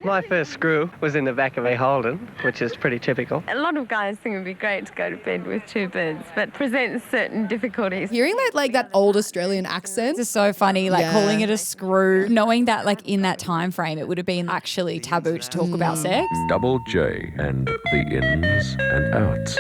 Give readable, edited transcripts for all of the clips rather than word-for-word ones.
My first screw was in the back of a Holden, which is pretty typical. A lot of guys think it would be great to go to bed with two birds, but presents certain difficulties. Hearing that old Australian accent. It's so funny, Yeah. calling it a screw, knowing that in that time frame it would have been actually taboo to talk about sex. Double J and the ins and outs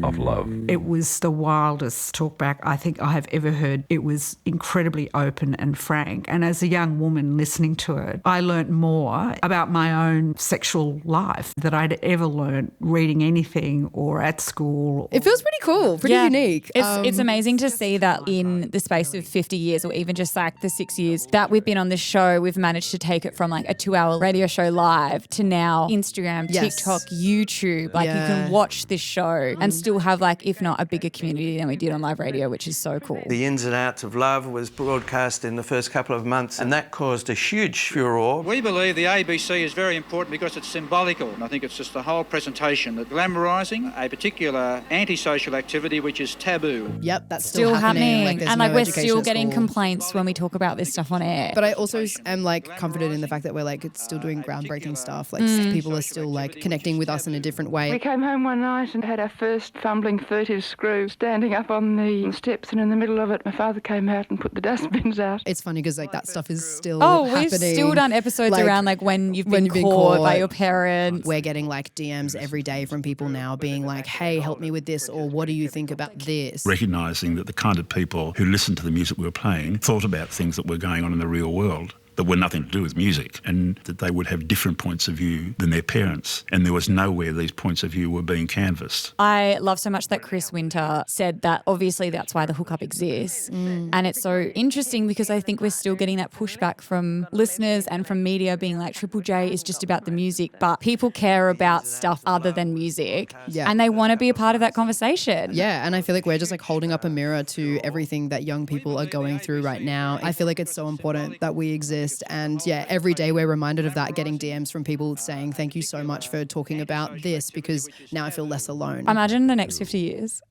of love. It was the wildest talkback I think I have ever heard. It was incredibly open and frank. And as a young woman listening to it, I learnt more about my own sexual life that I'd ever learnt reading anything or at school. It feels pretty cool, pretty unique. It's amazing to see that in the space of 50 years or even just the 6 years that we've been on this show, we've managed to take it from a 2-hour radio show live to now Instagram, Yes. TikTok, YouTube. You can watch this show and still have if not a bigger community than we did on live radio, which is so cool. The Ins and Outs of Love was broadcast in the first couple of months, and that caused a huge furore. We believe the ABC is very important because it's symbolical, and I think it's just the whole presentation, that glamorising a particular antisocial activity which is taboo. Yep, that's Still happening. There's And no we're education still at getting school. complaints when we talk about this stuff on air. But I also am comforted in the fact that we're it's still doing groundbreaking stuff. People are still connecting with us in a different way. We came home one night and had our first fumbling furtive screw standing up on the steps, and in the middle of it my father came out and put the dustbins out. It's funny because that stuff is still we've happening. still done episodes around when you've been caught by your parents. We're getting DMs every day from people now being hey, help me with this, or what do you think about this? Recognising that the kind of people who listened to the music we were playing thought about things that were going on in the real world that were nothing to do with music, and that they would have different points of view than their parents. And there was nowhere these points of view were being canvassed. I love so much that Chris Winter said that obviously that's why the hookup exists. And it's so interesting because I think we're still getting that pushback from listeners and from media being Triple J is just about the music, but people care about stuff other than music. Yeah. And they want to be a part of that conversation. Yeah, and I feel we're just holding up a mirror to everything that young people are going through right now. I feel it's so important that we exist. And every day we're reminded of that, getting DMs from people saying, thank you so much for talking about this, because now I feel less alone. Imagine the next 50 years.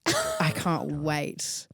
I can't wait.